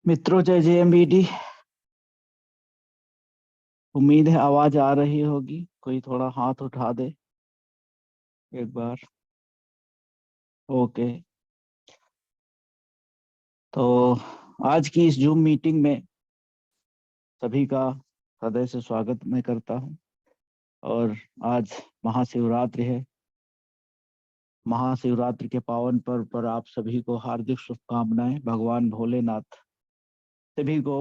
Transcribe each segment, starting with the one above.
मित्रों, जय JMBD। उम्मीद है आवाज आ रही होगी। कोई थोड़ा हाथ उठा दे एक बार। ओके। तो आज की इस जूम मीटिंग में सभी का हृदय से स्वागत मैं करता हूं। और आज महाशिवरात्रि है। महाशिवरात्रि के पावन पर्व पर आप सभी को हार्दिक शुभकामनाएं। भगवान भोलेनाथ सभी को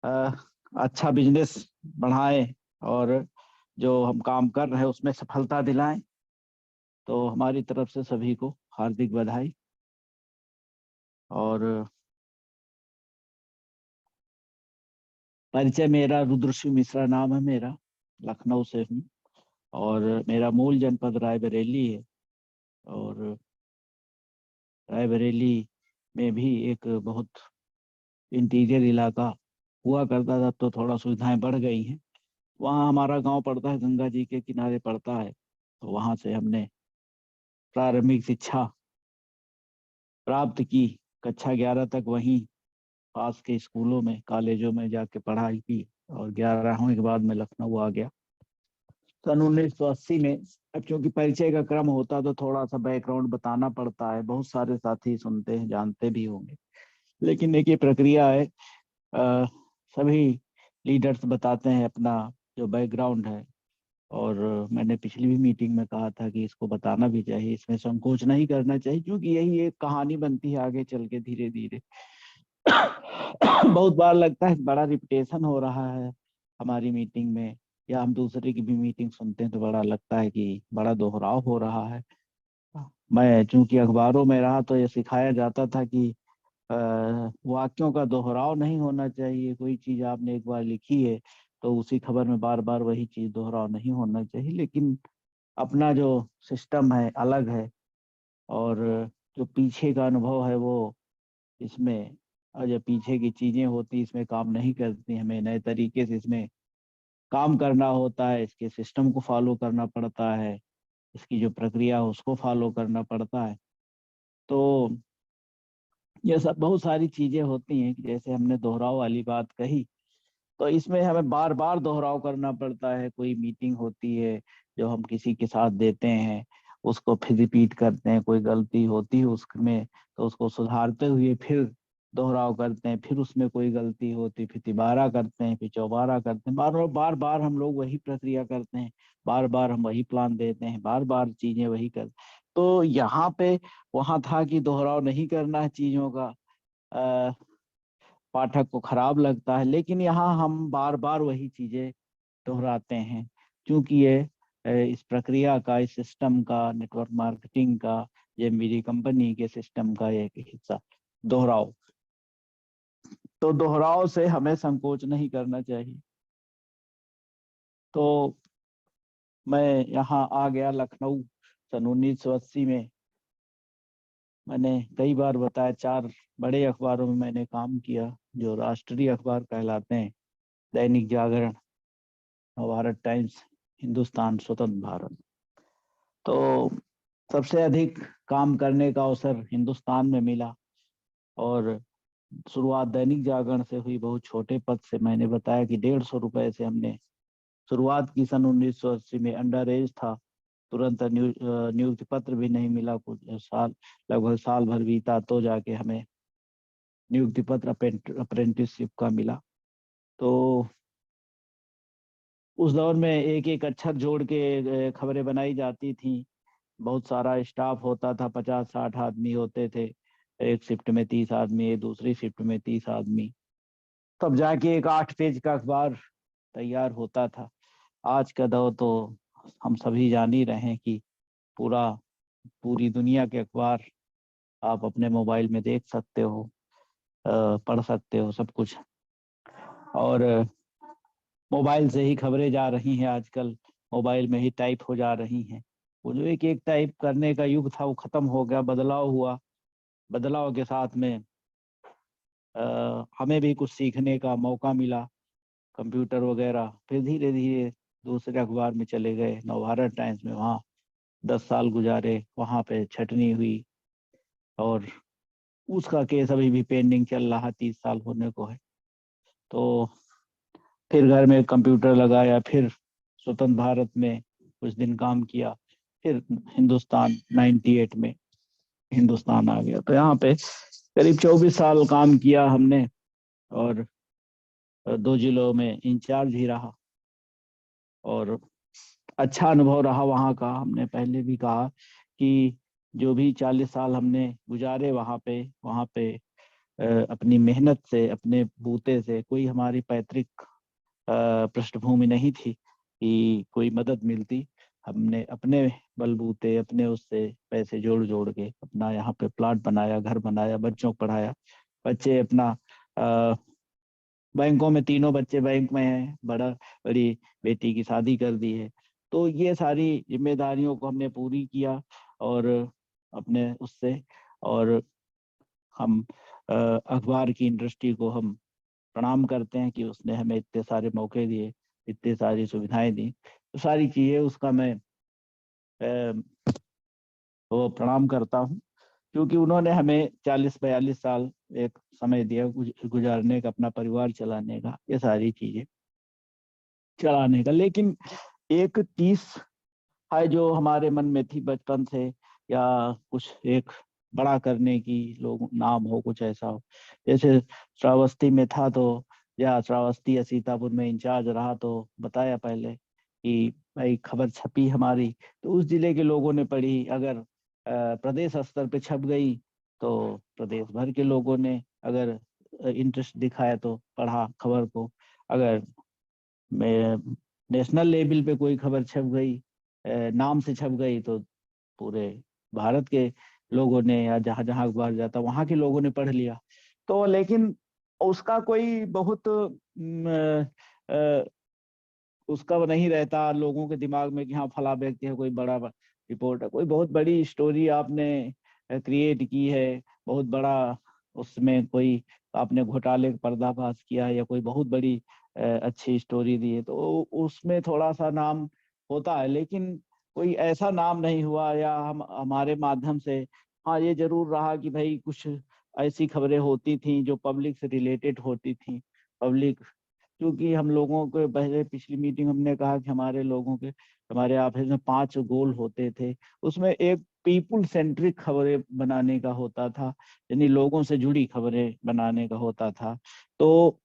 अ, अच्छा बिजनेस बढ़ाएं और जो हम काम कर रहे हैं उसमें सफलता दिलाएं। तो हमारी तरफ से सभी को हार्दिक बधाई। और परिचय, मेरा रुद्रशिव मिश्रा नाम है मेरा। लखनऊ से हूँ और मेरा मूल जनपद रायबरेली है। और रायबरेली में भी एक बहुत इंटीरियर इलाका हुआ करता था, तो थोड़ा सुविधाएं बढ़ गई हैं। वहाँ हमारा गांव पड़ता है, गंगा जी के किनारे पड़ता है। तो वहाँ से हमने प्रारंभिक शिक्षा प्राप्त की। कक्षा 11 तक वहीं पास के स्कूलों में कॉलेजों में जाके पढ़ाई की। और 11वीं के बाद मैं लखनऊ आ गया सन 1980 में। अब क्योंकि परिचय का क्रम होता तो थोड़ा सा बैकग्राउंड बताना पड़ता है। बहुत सारे साथी सुनते हैं, जानते भी होंगे, लेकिन एक ये प्रक्रिया है। अ, सभी लीडर्स बताते हैं अपना जो बैकग्राउंड है। और मैंने पिछली भी मीटिंग में कहा था कि इसको बताना भी चाहिए, इसमें संकोच नहीं करना चाहिए, क्योंकि यही एक कहानी बनती है आगे चल के धीरे धीरे। बहुत बार लगता है बड़ा रिपीटेशन हो रहा है हमारी मीटिंग में, या हम दूसरे की भी मीटिंग सुनते हैं तो बड़ा लगता है कि बड़ा दोहराव हो रहा है। मैं चूंकि अखबारों में रहा तो ये सिखाया जाता था कि अ, वाक्यों का दोहराव नहीं होना चाहिए। कोई चीज आपने एक बार लिखी है तो उसी खबर में बार बार वही चीज दोहराव नहीं होना चाहिए। लेकिन अपना जो सिस्टम है अलग है। और जो पीछे का अनुभव है वो इसमें, और जो पीछे की चीजें होती इसमें काम नहीं करती। हमें नए तरीके से इसमें काम करना होता है, इसके सिस्टम को फॉलो करना पड़ता है, इसकी जो प्रक्रिया है उसको फॉलो करना पड़ता है। तो ये सब बहुत सारी चीजें होती हैं कि जैसे हमने दोहराव वाली बात कही, तो इसमें हमें बार बार दोहराव करना पड़ता है। कोई मीटिंग होती है जो हम किसी के साथ देते हैं, उसको फिर रिपीट करते हैं। कोई गलती होती है उसमें तो उसको सुधारते हुए फिर दोहराव करते हैं। फिर उसमें कोई गलती होती फिर तिबारा करते हैं, फिर चौबारा करते हैं। बार बार बार हम लोग वही प्रक्रिया करते हैं। बार बार हम वही प्लान देते हैं, बार बार चीजें वही कर। तो यहाँ पे वहां था कि दोहराव नहीं करना है चीजों का। पाठक को खराब लगता है, लेकिन यहाँ हम बार बार वही चीजें दोहराते हैं। क्योंकि ये इस प्रक्रिया का, इस सिस्टम का, नेटवर्क मार्केटिंग का, ये मेरी कंपनी के सिस्टम का एक हिस्सा दोहराव। तो दोहराव से हमें संकोच नहीं करना चाहिए। तो मैं यहाँ आ गया लखनऊ सन 1980 में। मैंने कई बार बताया 4 बड़े अखबारों में मैंने काम किया जो राष्ट्रीय अखबार कहलाते हैं। दैनिक जागरण, नवभारत टाइम्स, हिंदुस्तान, स्वतंत्र भारत। तो सबसे अधिक काम करने का अवसर हिंदुस्तान में मिला। और शुरुआत दैनिक जागरण से हुई। बहुत छोटे पद से, मैंने बताया कि 150 रुपए से हमने शुरुआत की सन 1980 में। अंडर एज था, तुरंत नियुक्ति पत्र भी नहीं मिला। कुछ साल, लगभग साल भर बीता तो जाके हमें नियुक्ति पत्र अप्रेंटिसशिप का मिला। तो उस दौर में एक एक अक्षर जोड़ के खबरें बनाई जाती थी। बहुत सारा स्टाफ होता था, 50-60 आदमी होते थे। एक शिफ्ट में 30 आदमी, एक दूसरी शिफ्ट में 30 आदमी, तब जाके एक 8 पेज का अखबार तैयार होता था। आज का दौर तो हम सभी जान ही रहे हैं कि पूरा पूरी दुनिया के अखबार आप अपने मोबाइल में देख सकते हो, पढ़ सकते हो सब कुछ। और मोबाइल से ही खबरें जा रही हैं आजकल। मोबाइल में ही टाइप हो जा रही हैं। वो जो एक एक टाइप करने का युग था वो खत्म हो गया, बदलाव हुआ। बदलाव के साथ में हमें भी कुछ सीखने का मौका मिला, कंप्यूटर वगैरह। फिर धीरे धीरे दूसरे अखबार में चले गए, नवभारत टाइम्स में। वहाँ 10 साल गुजारे, वहाँ पे छटनी हुई। और उसका केस अभी भी पेंडिंग चल रहा, 30 साल होने को है। तो फिर घर में कंप्यूटर लगाया, फिर स्वतंत्र भारत में कुछ दिन काम किया, फिर हिंदुस्तान 98 में हिंदुस्तान आ गया। तो यहाँ पे करीब 24 साल काम किया हमने, और 2 जिलों में इंचार्ज भी रहा, और अच्छा अनुभव रहा वहाँ का। हमने पहले भी कहा कि जो भी 40 साल हमने गुजारे वहाँ पे अपनी मेहनत से, अपने बूते से, कोई हमारी पैतृक पृष्ठभूमि नहीं थी कि कोई मदद मिलती। हमने अपने बलबूते, अपने उससे पैसे जोड़ जोड़ के अपना यहाँ पे प्लाट बनाया, घर बनाया, बच्चों को पढ़ाया। बच्चे अपना बैंकों में, तीनों बच्चे बैंक में हैं, बड़ी बेटी की शादी कर दी है। तो ये सारी जिम्मेदारियों को हमने पूरी किया, और अपने उससे, और हम अखबार की इंडस्ट्री को हम प्रणाम करते हैं कि उसने हमें इतने सारे मौके दिए, इतनी सारी सुविधाएं दी। तो सारी चीजें उसका मैं वो प्रणाम करता हूँ, क्योंकि उन्होंने हमें 40-42 साल एक समय दिया गुजारने का, अपना परिवार चलाने का, ये सारी चीजें चलाने का। लेकिन एक 30 है जो हमारे मन में थी बचपन से, या कुछ एक बड़ा करने की, लोग नाम हो, कुछ ऐसा हो। जैसे श्रावस्ती में था, तो या श्रावस्ती या सीतापुर में इंचार्ज रहा, तो बताया पहले कि भाई खबर छपी हमारी, तो उस जिले के लोगों ने पढ़ी। अगर प्रदेश स्तर पे छप गई तो प्रदेश भर के लोगों ने अगर इंटरेस्ट दिखाया तो पढ़ा खबर को। अगर नेशनल लेवल पे कोई खबर छप गई, नाम से छप गई, तो पूरे भारत के लोगों ने, या जहां जहां अखबार जाता वहां के लोगों ने पढ़ लिया। तो लेकिन उसका कोई बहुत उसका वो नहीं रहता लोगों के दिमाग में कि हाँ फला व्यक्ति है, कोई बड़ा रिपोर्ट है, कोई बहुत बड़ी स्टोरी आपने क्रिएट की है, बहुत बड़ा उसमें कोई आपने घोटाले का पर्दाफाश किया है, या कोई बहुत बड़ी अच्छी स्टोरी दी है, तो उसमें थोड़ा सा नाम होता है। लेकिन कोई ऐसा नाम नहीं हुआ, या हम हमारे माध्यम से, हाँ ये जरूर रहा कि भाई कुछ ऐसी खबरें होती थी जो पब्लिक से रिलेटेड होती थी। पब्लिक, क्योंकि हम लोगों को पहले पिछली मीटिंग हमने कहा कि हमारे लोगों के, हमारे ऑफिस में 5 गोल होते थे। उसमें एक पीपुल सेंट्रिक खबरें बनाने का होता था, यानी लोगों से जुड़ी खबरें बनाने का होता था। तो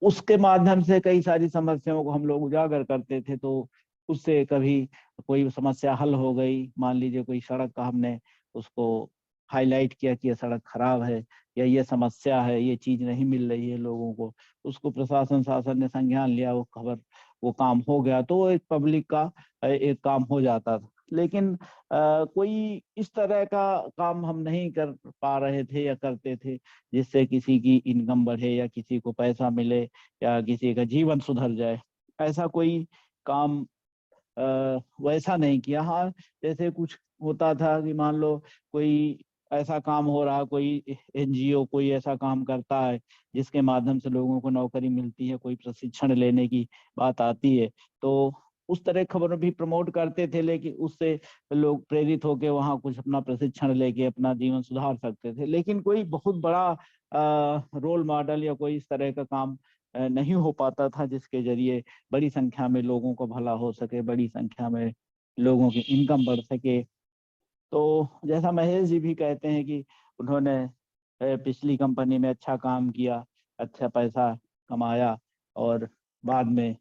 उसके माध्यम से कई सारी समस्याओं को हम लोग उजागर करते थे। तो उससे कभी कोई समस्या हल हो गई, मान लीजिए कोई सड़क का हमने उसको हाईलाइट किया कि ये सड़क खराब है, या ये समस्या है, ये चीज नहीं मिल रही है लोगों को, उसको प्रशासन शासन ने संज्ञान लिया, वो खबर, वो काम हो गया, तो एक पब्लिक का एक काम हो जाता था। लेकिन कोई इस तरह का काम हम नहीं कर पा रहे थे या करते थे जिससे किसी की इनकम बढ़े, या किसी को पैसा मिले, या किसी का जीवन सुधर जाए। ऐसा कोई काम वैसा नहीं किया। हाँ, जैसे कुछ होता था कि मान लो कोई ऐसा काम हो रहा, कोई एनजीओ कोई ऐसा काम करता है जिसके माध्यम से लोगों को नौकरी मिलती है, कोई प्रशिक्षण लेने की बात आती है, तो उस तरह खबरें भी प्रमोट करते थे। लेकिन उससे लोग प्रेरित होकर वहाँ कुछ अपना प्रशिक्षण लेके अपना जीवन सुधार सकते थे। लेकिन कोई बहुत बड़ा रोल मॉडल या कोई इस तरह का काम नहीं हो पाता था जिसके जरिए बड़ी संख्या में लोगों को भला हो सके, बड़ी संख्या में लोगों की इनकम बढ़ सके। तो जैसा महेश जी भी कहते हैं कि उन्होंने पिछली कंपनी में अच्छा काम किया, अच्छा पैसा कमाया, और बाद में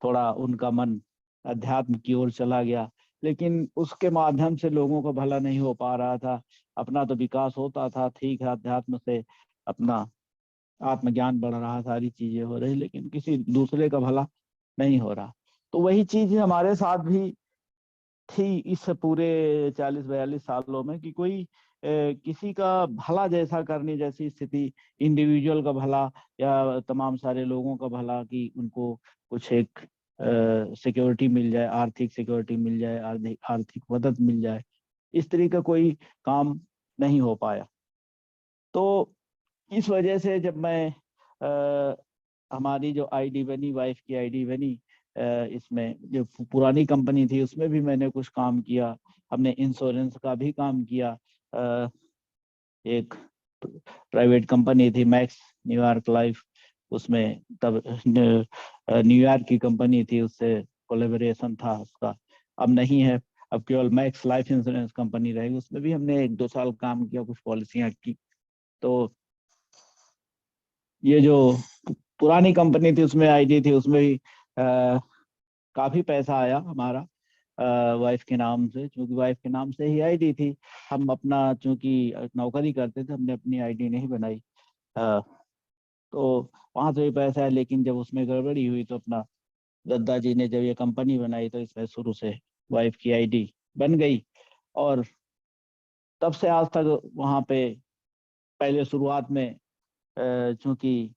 थोड़ा उनका मन अध्यात्म की ओर चला गया। लेकिन उसके माध्यम से लोगों को भला नहीं हो पा रहा था। अपना तो विकास होता था, ठीक है, अध्यात्म से अपना आत्मज्ञान बढ़ रहा, सारी चीजें हो रही, लेकिन किसी दूसरे का भला नहीं हो रहा। तो वही चीज हमारे साथ भी थी इस पूरे 40-42 सालों में, कि कोई किसी का भला जैसा करने जैसी स्थिति, इंडिविजुअल का भला या तमाम सारे लोगों का भला, कि उनको कुछ एक सिक्योरिटी मिल जाए, आर्थिक सिक्योरिटी मिल जाए, आर्थिक मदद मिल जाए, इस तरह का कोई काम नहीं हो पाया। तो इस वजह से जब मैं हमारी जो आईडी बनी, वाइफ की आईडी बनी, इसमें जो पुरानी कंपनी थी उसमें भी मैंने कुछ काम किया। हमने इंश्योरेंस का भी काम किया। एक प्राइवेट कंपनी थी मैक्स न्यूयॉर्क लाइफ, उसमें तब न्यूयॉर्क की कंपनी थी, उससे कोलेबोरेशन था उसका। अब नहीं है, अब केवल मैक्स लाइफ इंश्योरेंस कंपनी रहेगी। उसमें भी हमने 1-2 साल काम किया, कुछ पॉलिसियां की। तो ये जो पुरानी कंपनी थी उसमें आईडी थी, उसमें भी काफी पैसा आया हमारा वाइफ के नाम से, क्योंकि वाइफ के नाम से ही आईडी थी। हम अपना चूंकि नौकरी करते थे, हमने अपनी आईडी नहीं बनाई। अ, तो वहां से भी पैसा है, लेकिन जब उसमें गड़बड़ी हुई तो अपना दद्दा जी ने जब ये कंपनी बनाई तो इसमें शुरू से वाइफ की आईडी बन गई। और तब से आज तक वहां पे पहले शुरुआत में चूंकि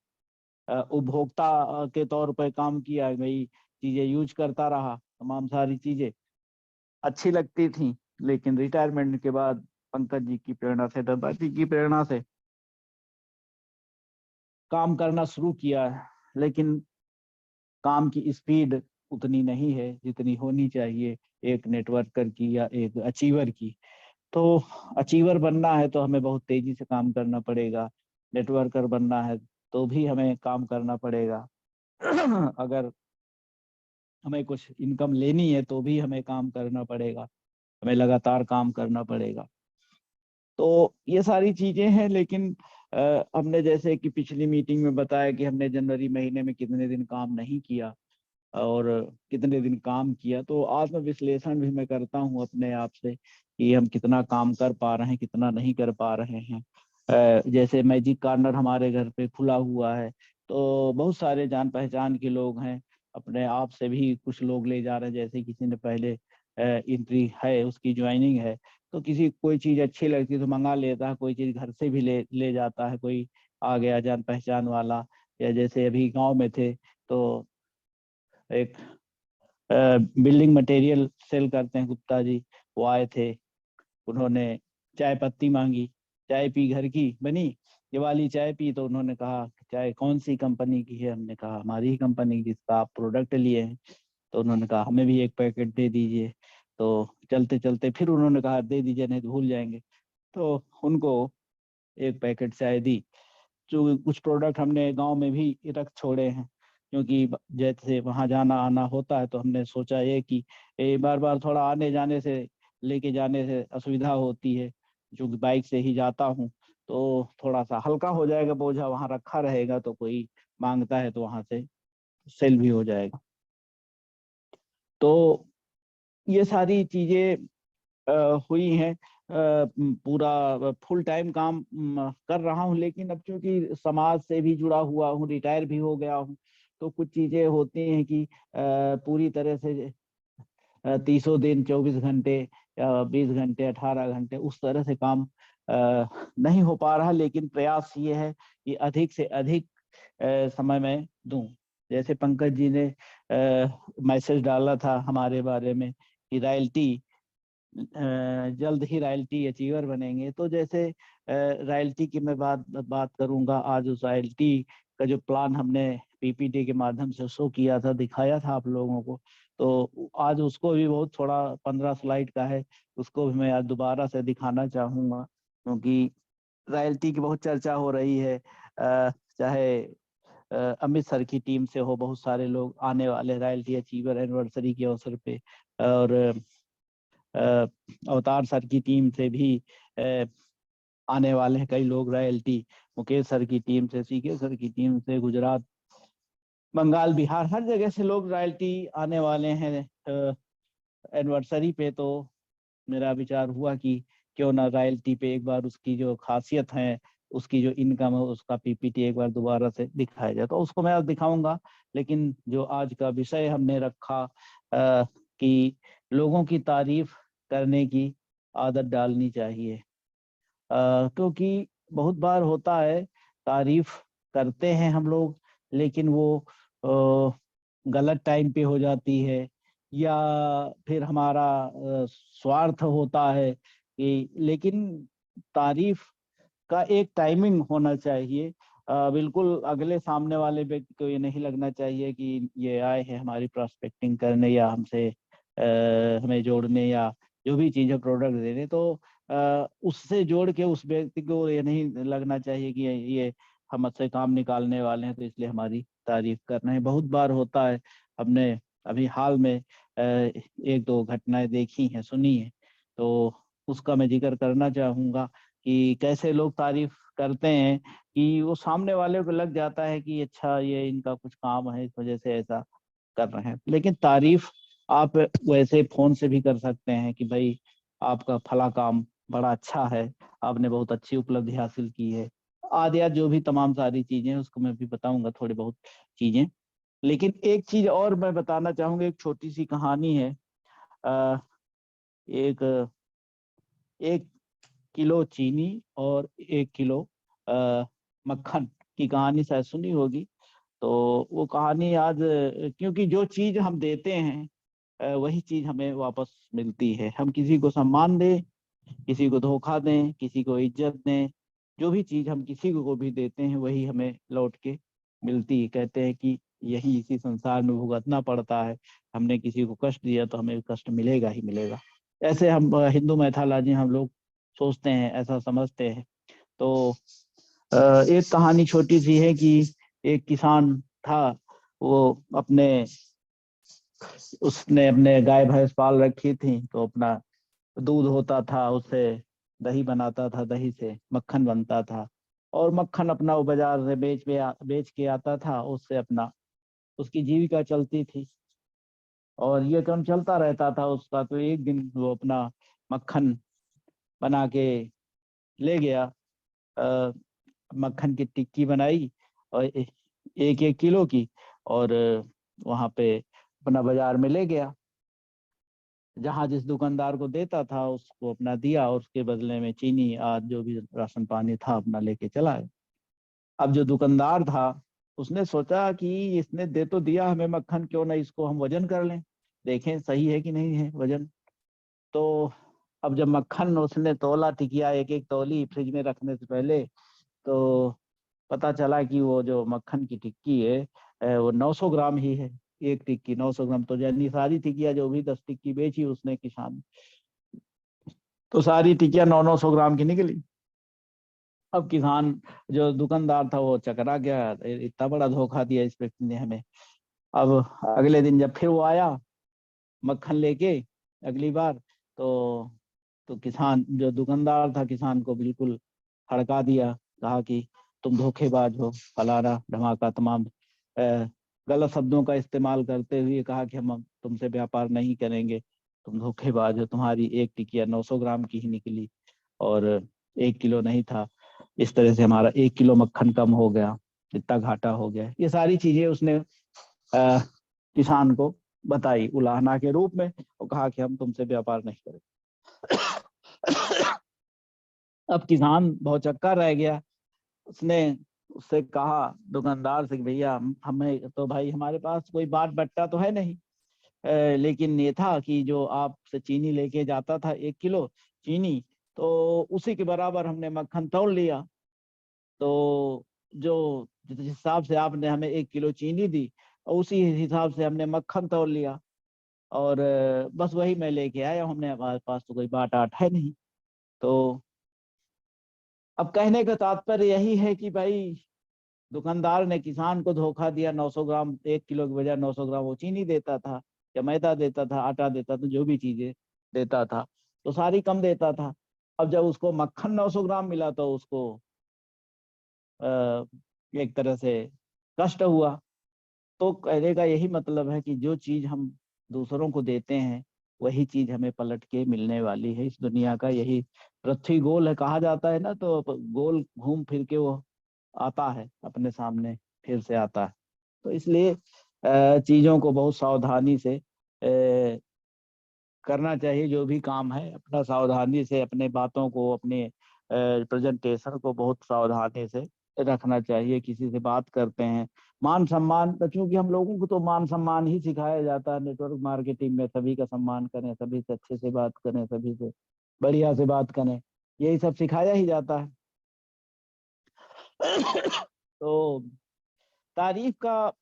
उपभोक्ता के तौर पर काम किया, वही चीजें यूज करता रहा, तमाम सारी चीजें अच्छी लगती थी। लेकिन रिटायरमेंट के बाद पंकज जी की प्रेरणा से, दत्ता जी की प्रेरणा से काम करना शुरू किया है। लेकिन काम की स्पीड उतनी नहीं है जितनी होनी चाहिए एक नेटवर्कर की या एक अचीवर की। तो अचीवर बनना है तो हमें बहुत तेजी से काम करना पड़ेगा, नेटवर्कर बनना है तो भी हमें काम करना पड़ेगा। अगर हमें कुछ इनकम लेनी है तो भी हमें काम करना पड़ेगा, हमें लगातार काम करना पड़ेगा। तो ये सारी चीजें हैं। लेकिन हमने जैसे कि पिछली मीटिंग में बताया कि हमने जनवरी महीने में कितने दिन काम नहीं किया और कितने दिन काम किया, तो आत्म विश्लेषण भी मैं करता हूँ अपने आप से कि हम कितना काम कर पा रहे हैं, कितना नहीं कर पा रहे हैं। जैसे मैजिक कॉर्नर हमारे घर पे खुला हुआ है, तो बहुत सारे जान पहचान के लोग हैं, अपने आप से भी कुछ लोग ले जा रहे हैं। जैसे किसी ने पहले एंट्री है, उसकी ज्वाइनिंग है, तो किसी कोई चीज अच्छी लगती है तो मंगा लेता है, कोई चीज घर से भी ले ले जाता है, कोई आ गया जान पहचान वाला। या जैसे अभी गांव में थे तो एक बिल्डिंग मटेरियल सेल करते हैं गुप्ता जी, वो आए थे, उन्होंने चाय पत्ती मांगी, चाय पी, घर की बनी ये वाली चाय पी। तो उन्होंने कहा चाय कौन सी कंपनी की है, हमने कहा हमारी ही कंपनी जिसका आप प्रोडक्ट लिए हैं। तो उन्होंने कहा हमें भी एक पैकेट दे दीजिए। तो चलते चलते फिर उन्होंने कहा दे दीजिए नहीं तो भूल जाएंगे। तो उनको एक पैकेट चाय दी। जो कुछ प्रोडक्ट हमने गांव में भी रख छोड़े हैं, क्योंकि जैसे वहां जाना आना होता है तो हमने सोचा ये कि बार बार थोड़ा आने जाने से, लेके जाने से असुविधा होती है, जो बाइक से ही जाता हूँ। तो थोड़ा सा हल्का हो जाएगा, बोझा वहां रखा रहेगा तो कोई मांगता है तो वहां से सेल भी हो जाएगा। तो ये सारी चीजें हुई हैं। पूरा फुल टाइम काम कर रहा हूँ, लेकिन अब चूंकि समाज से भी जुड़ा हुआ हूँ, रिटायर भी हो गया हूँ, तो कुछ चीजें होती हैं कि पूरी तरह से 30 दिन 24 घंटे या 20 घंटे 18 घंटे उस तरह से काम नहीं हो पा रहा। लेकिन प्रयास ये है कि अधिक से अधिक समय में दूं। जैसे पंकज जी ने मैसेज डाला था हमारे बारे में कि रॉयल्टी जल्द ही रॉयल्टी अचीवर बनेंगे। तो जैसे रॉयल्टी की मैं बात बात करूंगा, आज उस रॉयल्टी का जो प्लान हमने पीपीटी के माध्यम से शो किया था, दिखाया था आप लोगों को, तो आज उसको भी बहुत थोड़ा 15 स्लाइड का है, उसको भी मैं आज दोबारा से दिखाना चाहूंगा। क्योंकि रॉयल्टी की बहुत चर्चा हो रही है, चाहे अमित सर की टीम से हो, बहुत सारे लोग आने वाले रॉयल्टी अचीवर एनिवर्सरी के अवसर पे, और अवतार सर की टीम से भी आने वाले हैं कई लोग रॉयल्टी, मुकेश सर की टीम से, सीके सर की टीम से, गुजरात, बंगाल, बिहार, हर जगह से लोग रॉयल्टी आने वाले हैं एनिवर्सरी पे। तो मेरा विचार हुआ कि क्यों ना रॉयल्टी पे एक बार उसकी जो खासियत है, उसकी जो इनकम है, उसका पीपीटी एक बार दोबारा से दिखाया जाए। तो उसको मैं आज दिखाऊंगा। लेकिन जो आज का विषय हमने रखा कि लोगों की तारीफ करने की आदत डालनी चाहिए, क्योंकि बहुत बार होता है तारीफ करते हैं हम लोग, लेकिन वो गलत टाइम पे हो जाती है, या फिर हमारा स्वार्थ होता है कि, लेकिन तारीफ का एक टाइमिंग होना चाहिए। बिल्कुल अगले सामने वाले व्यक्ति को ये नहीं लगना चाहिए कि ये आए हैं हमारी प्रोस्पेक्टिंग करने या हमसे हमें जोड़ने या जो भी चीज़ है प्रोडक्ट देने। तो उससे जोड़ के उस व्यक्ति को ये नहीं लगना चाहिए कि ये हमसे काम निकालने वाले हैं तो इसलिए हमारी तारीफ कर रहे हैं। बहुत बार होता है, हमने अभी हाल में एक दो घटनाएं देखी हैं, सुनी है, तो उसका मैं जिक्र करना चाहूंगा कि कैसे लोग तारीफ करते हैं कि वो सामने वाले को लग जाता है कि अच्छा ये इनका कुछ काम है, इस वजह से ऐसा कर रहे हैं। लेकिन तारीफ आप वैसे फोन से भी कर सकते हैं कि भाई आपका फला काम बड़ा अच्छा है, आपने बहुत अच्छी उपलब्धि हासिल की है, आदि आदि जो भी तमाम सारी चीजें हैं उसको मैं भी बताऊंगा, थोड़ी बहुत चीजें। लेकिन एक चीज और मैं बताना चाहूंगा, एक छोटी सी कहानी है। आ, एक 1 किलो चीनी और 1 किलो मक्खन की कहानी शायद सुनी होगी। तो वो कहानी आज, क्योंकि जो चीज हम देते हैं वही चीज हमें वापस मिलती है। हम किसी को सम्मान दें, किसी को धोखा दें, किसी को इज्जत दें, जो भी चीज हम किसी को भी देते हैं वही हमें लौट के मिलती है। कहते हैं कि यही इसी संसार में भुगतना पड़ता है, हमने किसी को कष्ट दिया तो हमें कष्ट मिलेगा ही मिलेगा। ऐसे हम हिंदू मैथोलॉजी हम लोग सोचते हैं, ऐसा समझते हैं। तो एक कहानी छोटी सी है कि एक किसान था, वो अपने उसने अपने गाय भैंस पाल रखी थी, तो अपना दूध होता था, उससे दही बनाता था, दही से मक्खन बनता था, और मक्खन अपना वो बाजार से बेच के आता था, उससे अपना उसकी जीविका चलती थी। और ये क्रम चलता रहता था उसका। तो एक दिन वो अपना मक्खन बना के ले गया, अ, मक्खन की टिक्की बनाई और 1-1 किलो की, और वहां पे अपना बाजार में ले गया। जहाँ जिस दुकानदार को देता था उसको अपना दिया, और उसके बदले में चीनी आदि जो भी राशन पानी था अपना लेके चला है। अब जो दुकानदार था उसने सोचा कि इसने दे तो दिया हमें मक्खन, क्यों ना इसको हम वजन कर लें, देखें सही है कि नहीं है वजन। तो अब जब मक्खन उसने तौला, टिकिया एक एक तौली फ्रिज में रखने से पहले, तो पता चला कि वो जो मक्खन की टिक्की है वो 900 ग्राम ही है। एक टिक्की 900 ग्राम, तो यानी सारी टिक्किया जो भी 10 टिक्की बेची उसने किसान, तो सारी टिकिया 900 ग्राम की निकली। अब किसान जो दुकानदार था वो चकरा गया, इतना बड़ा धोखा दिया इस व्यक्ति ने हमें। अब अगले दिन जब फिर वो आया मक्खन लेके अगली बार, तो किसान जो दुकानदार था किसान को बिल्कुल हड़का दिया, कहा कि तुम धोखेबाज हो, फलाना धमाका, तमाम गलत शब्दों का इस्तेमाल करते हुए कहा कि हम तुमसे व्यापार नहीं करेंगे, तुम धोखेबाज हो, तुम्हारी एक टिकिया 900 ग्राम की ही निकली और 1 किलो नहीं था। इस तरह से हमारा 1 किलो मक्खन कम हो गया, इतना घाटा हो गया। ये सारी चीजें उसने किसान को बताई उलाहना के रूप में, और कहा कि हम तुमसे व्यापार नहीं करेंगे। अब किसान बहुत चक्का रह गया। उसने उससे कहा दुकानदार से कि भैया हमें तो भाई हमारे पास कोई बाट बट्टा तो है नहीं, लेकिन ये था कि जो आपसे चीनी लेके जाता था 1 किलो चीनी, तो उसी के बराबर हमने मक्खन तौल लिया। तो जो जिस हिसाब से आपने हमें 1 किलो चीनी दी, और उसी हिसाब से हमने मक्खन तौल लिया, और बस वही मैं लेके आया, हमने हमारे पास तो कोई बाट आट है नहीं। तो अब कहने का तात्पर्य यही है कि भाई दुकानदार ने किसान को धोखा दिया, 900 ग्राम 1 किलो की बजाय 900 ग्राम वो चीनी देता था, या मैदा देता था, आटा देता था, जो भी चीजें देता था तो सारी कम देता था। अब जब उसको मक्खन 900 ग्राम मिला तो उसको एक तरह से कष्ट हुआ। तो कहने का यही मतलब है कि जो चीज हम दूसरों को देते हैं वही चीज हमें पलट के मिलने वाली है। इस दुनिया का यही पृथ्वी गोल है कहा जाता है ना, तो गोल घूम फिर के वो आता है अपने सामने, फिर से आता है। तो इसलिए चीजों को बहुत सावधानी से करना चाहिए, जो भी काम है अपना सावधानी से, अपने बातों को, अपने प्रेजेंटेशन को बहुत सावधानी से रखना चाहिए। किसी से बात करते हैं मान सम्मान, तो चूंकि हम लोगों को तो मान सम्मान ही सिखाया जाता है नेटवर्क मार्केटिंग में, सभी का सम्मान करें, सभी से अच्छे से बात करें, सभी से बढ़िया से बात करें, यही सब सिखाया ही जाता है। तो तारीफ का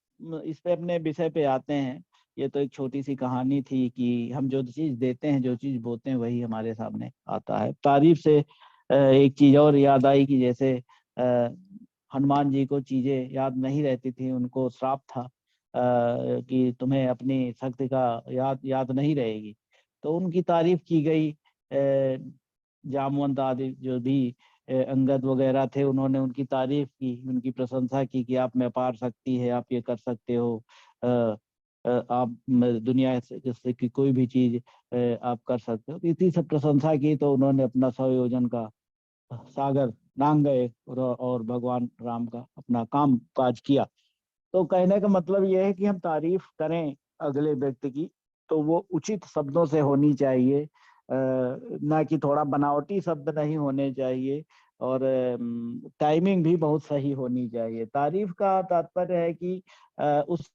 इस पे अपने विषय पे आते हैं। ये तो एक छोटी सी कहानी थी कि हम जो चीज देते हैं, जो चीज बोते हैं, वही हमारे सामने आता है। तारीफ से एक चीज और याद आई कि जैसे हनुमान जी को चीजें याद नहीं रहती थी, उनको श्राप था कि तुम्हें अपनी शक्ति का याद याद नहीं रहेगी। तो उनकी तारीफ की गई। जामवंत आदि जो भी अंगद वगैरह थे, उन्होंने उनकी तारीफ की, उनकी प्रशंसा की कि आप में अपार शक्ति है, आप ये कर सकते हो। आप दुनिया से की कोई भी चीज आप कर सकते हो। इतनी सब प्रशंसा की तो उन्होंने अपना 100 योजन का सागर लांग गए और भगवान राम का अपना काम काज किया। तो कहने का मतलब यह है कि हम तारीफ करें अगले व्यक्ति की तो वो उचित शब्दों से होनी चाहिए, ना कि थोड़ा बनावटी शब्द नहीं होने चाहिए। और टाइमिंग भी बहुत सही होनी चाहिए। तारीफ का तात्पर्य है कि उस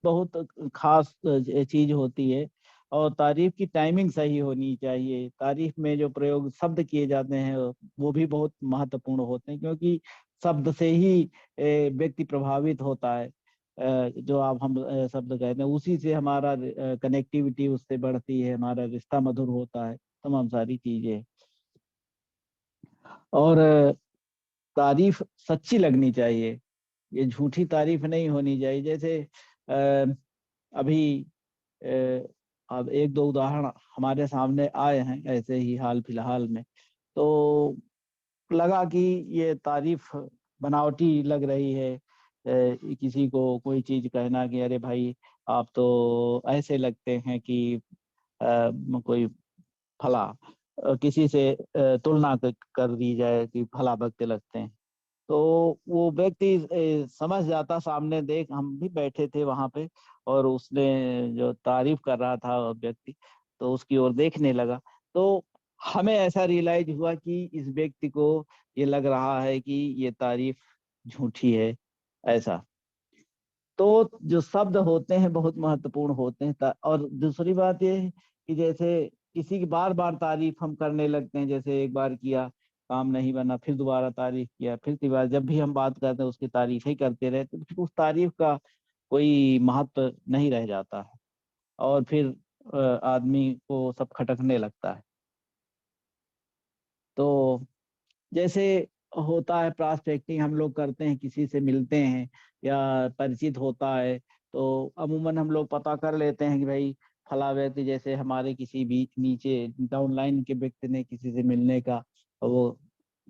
बहुत खास चीज होती है। और तारीफ की टाइमिंग सही होनी चाहिए। तारीफ में जो प्रयोग शब्द किए जाते हैं वो भी बहुत महत्वपूर्ण होते हैं, क्योंकि शब्द से ही व्यक्ति प्रभावित होता है। जो आप हम शब्द कहते हैं, उसी से हमारा कनेक्टिविटी उससे बढ़ती है, हमारा रिश्ता मधुर होता है, तमाम सारी चीजें। और तारीफ सच्ची लगनी चाहिए, ये झूठी तारीफ नहीं होनी चाहिए। जैसे अभी अ, अब एक दो उदाहरण हमारे सामने आए हैं ऐसे ही हाल फिलहाल में। तो लगा कि ये तारीफ बनावटी लग रही है। किसी को कोई चीज कहना कि अरे भाई आप तो ऐसे लगते हैं कि कोई फला, किसी से तुलना कर दी जाए कि फला वक्त लगते हैं। तो वो व्यक्ति समझ जाता, सामने देख हम भी बैठे थे वहां पे, और उसने जो तारीफ कर रहा था वो व्यक्ति, तो उसकी ओर देखने लगा। तो हमें ऐसा रियलाइज हुआ कि इस व्यक्ति को ये लग रहा है कि ये तारीफ झूठी है, ऐसा। तो जो शब्द होते हैं बहुत महत्वपूर्ण होते हैं। और दूसरी बात ये है कि जैसे किसी की बार बार तारीफ हम करने लगते हैं, जैसे एक बार किया काम नहीं बना, फिर दोबारा तारीफ किया, फिर दोबारा, जब भी हम बात करते हैं उसकी तारीफ ही करते रहते हैं, तो फिर उस तारीफ का कोई महत्व नहीं रह जाता है। और फिर आदमी को सब खटकने लगता है। तो जैसे होता है प्रॉस्पेक्टिंग, हम लोग करते हैं, किसी से मिलते हैं या परिचित होता है, तो अमूमन हम लोग पता कर लेते हैं कि भाई फला व्यक्ति, जैसे हमारे किसी भी नीचे डाउनलाइन के व्यक्ति ने किसी से मिलने का वो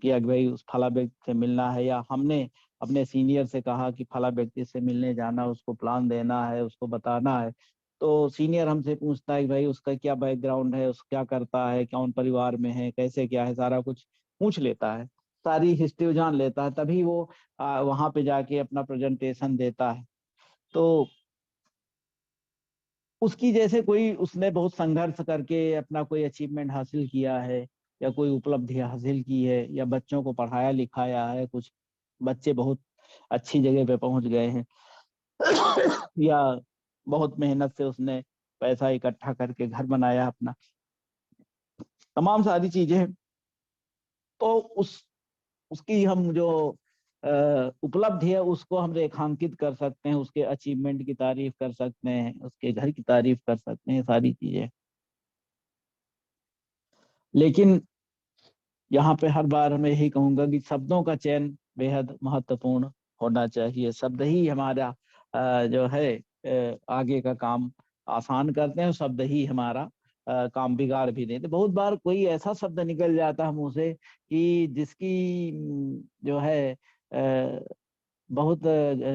किया कि भाई उस फला व्यक्ति से मिलना है, या हमने अपने सीनियर से कहा कि फला व्यक्ति से मिलने जाना, उसको प्लान देना है, उसको बताना है। तो सीनियर हमसे पूछता है कि भाई उसका क्या बैकग्राउंड है, उस क्या करता है, कौन परिवार में है, कैसे क्या है, सारा कुछ पूछ लेता है, सारी हिस्ट्री जान लेता है, तभी वो वहां पे जाके अपना प्रेजेंटेशन देता है। तो उसकी जैसे कोई, उसने बहुत संघर्ष करके अपना कोई अचीवमेंट हासिल किया है, या कोई उपलब्धि हासिल की है, या बच्चों को पढ़ाया लिखाया है, कुछ बच्चे बहुत अच्छी जगह पे पहुंच गए हैं, या बहुत मेहनत से उसने पैसा इकट्ठा करके घर बनाया अपना, तमाम सारी चीजें हैं। तो उसकी हम जो उपलब्धि है उसको हम रेखांकित कर सकते हैं, उसके अचीवमेंट की तारीफ कर सकते हैं, उसके घर की तारीफ कर सकते हैं, सारी चीजें। लेकिन यहाँ पे हर बार मैं यही कहूंगा कि शब्दों का चयन बेहद महत्वपूर्ण होना चाहिए। शब्द ही हमारा जो है आगे का काम आसान करते हैं, शब्द ही हमारा काम बिगाड़ भी देते। बहुत बार कोई ऐसा शब्द निकल जाता है मुंह से कि जिसकी जो है बहुत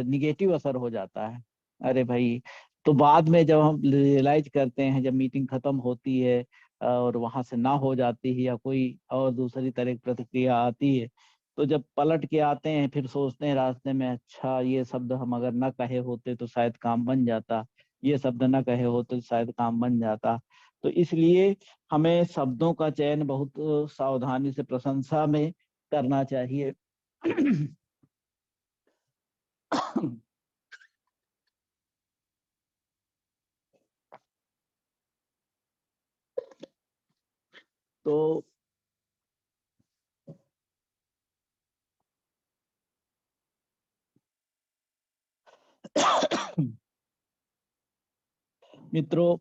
निगेटिव असर हो जाता है। अरे भाई, तो बाद में जब हम रियलाइज करते हैं, जब मीटिंग खत्म होती है और वहां से ना हो जाती है, या कोई और दूसरी तरह की प्रतिक्रिया आती है, तो जब पलट के आते हैं फिर सोचते हैं रास्ते में, अच्छा ये शब्द हम अगर ना कहे होते तो शायद काम बन जाता, ये शब्द ना कहे होते तो शायद काम बन जाता। तो इसलिए हमें शब्दों का चयन बहुत सावधानी से, प्रशंसा में करना चाहिए। तो मित्रों,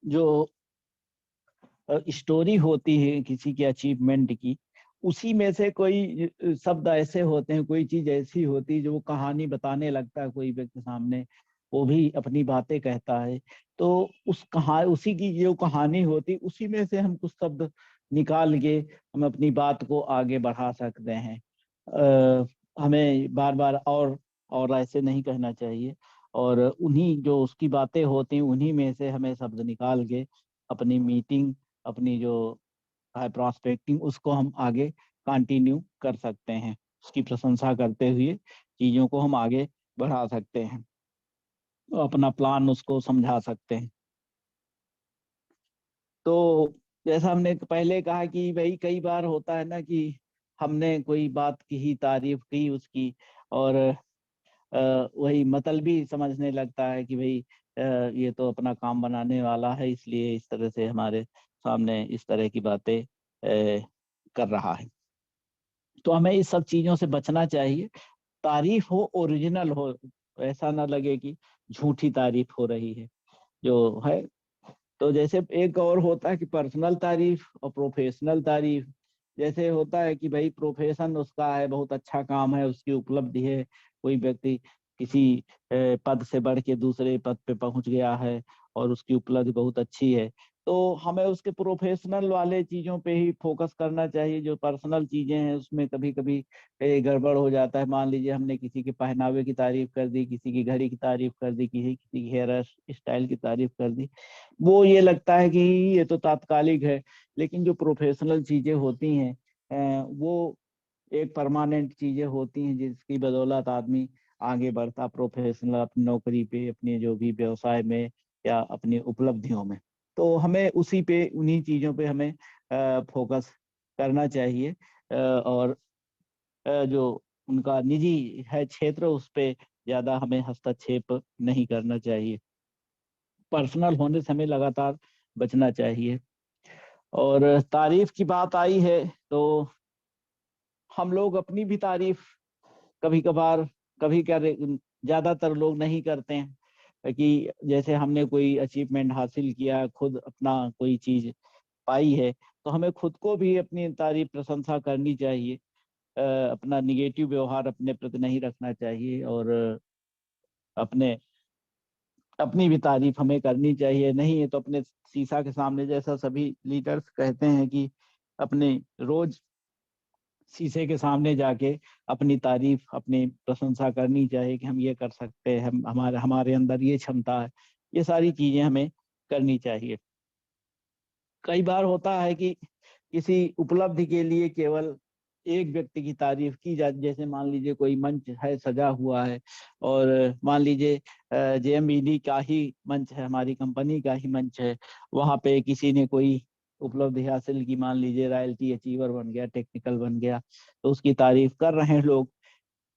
जो स्टोरी होती है किसी की अचीवमेंट की, उसी में से कोई शब्द ऐसे होते हैं, कोई चीज ऐसी होती है जो वो कहानी बताने लगता है कोई व्यक्ति सामने, वो भी अपनी बातें कहता है। तो उसी की जो कहानी होती, उसी में से हम कुछ शब्द निकाल के हम अपनी बात को आगे बढ़ा सकते हैं। हमें बार बार और ऐसे नहीं कहना चाहिए, और उन्हीं जो उसकी बातें होती हैं उन्हीं में से हमें शब्द निकाल के अपनी मीटिंग, अपनी जो है प्रॉस्पेक्टिंग, उसको हम आगे कंटिन्यू कर सकते हैं। उसकी प्रशंसा करते हुए चीजों को हम आगे बढ़ा सकते हैं, अपना प्लान उसको समझा सकते हैं। तो जैसा हमने पहले कहा कि भाई कई बार होता है ना कि हमने कोई बात की ही तारीफ की उसकी, और वही मतलबी समझने लगता है कि भाई ये तो अपना काम बनाने वाला है, इसलिए इस तरह से हमारे सामने इस तरह की बातें कर रहा है। तो हमें इस सब चीजों से बचना चाहिए। तारीफ हो, ओरिजिनल हो, ऐसा ना लगे कि झूठी तारीफ हो रही है जो है। तो जैसे एक और होता है कि पर्सनल तारीफ और प्रोफेशनल तारीफ। जैसे होता है कि भाई प्रोफेशन उसका है, बहुत अच्छा काम है, उसकी उपलब्धि है, कोई व्यक्ति किसी पद से बढ़ के दूसरे पद पे पहुंच गया है और उसकी उपलब्धि बहुत अच्छी है, तो हमें उसके प्रोफेशनल वाले चीजों पे ही फोकस करना चाहिए। जो पर्सनल चीजें हैं उसमें कभी कभी गड़बड़ हो जाता है। मान लीजिए हमने किसी के पहनावे की तारीफ कर दी, किसी की घड़ी की तारीफ कर दी, किसी की हेयर स्टाइल की तारीफ कर दी, वो ये लगता है कि ये तो तात्कालिक है। लेकिन जो प्रोफेशनल चीजें होती हैं वो एक परमानेंट चीजें होती हैं, जिसकी बदौलत आदमी आगे बढ़ता प्रोफेशनल, अपनी नौकरी पे, अपने जो भी व्यवसाय में या अपनी उपलब्धियों में। तो हमें उसी पे, उन्हीं चीजों पे हमें फोकस करना चाहिए, और जो उनका निजी है क्षेत्र उस पे ज्यादा हमें हस्तक्षेप नहीं करना चाहिए। पर्सनल होने से हमें लगातार बचना चाहिए। और तारीफ की बात आई है तो हम लोग अपनी भी तारीफ कभी कभार, कभी क्या, ज्यादातर लोग नहीं करते हैं कि जैसे हमने कोई अचीवमेंट हासिल किया, खुद अपना कोई चीज पाई है, तो हमें खुद को भी अपनी तारीफ प्रशंसा करनी चाहिए। अपना निगेटिव व्यवहार अपने प्रति नहीं रखना चाहिए, और अपने अपनी भी तारीफ हमें करनी चाहिए। नहीं है तो अपने शीशा के सामने, जैसा सभी लीडर्स कहते हैं कि अपने रोज शीशे के सामने जाके अपनी तारीफ, अपनी प्रशंसा करनी चाहिए कि हम ये कर सकते हैं, हम हमारे हमारे अंदर ये क्षमता है। ये सारी चीजें हमें करनी चाहिए। कई बार होता है कि किसी उपलब्धि के लिए केवल एक व्यक्ति की तारीफ की जाती। जैसे मान लीजिए कोई मंच है, सजा हुआ है, और मान लीजिए जेएमईडी का ही मंच है, हमारी कंपनी का ही मंच है, वहां पे किसी ने कोई उपलब्धि हासिल की, मान लीजिए रॉयल्टी अचीवर बन गया, टेक्निकल बन गया, तो उसकी तारीफ कर रहे हैं लोग।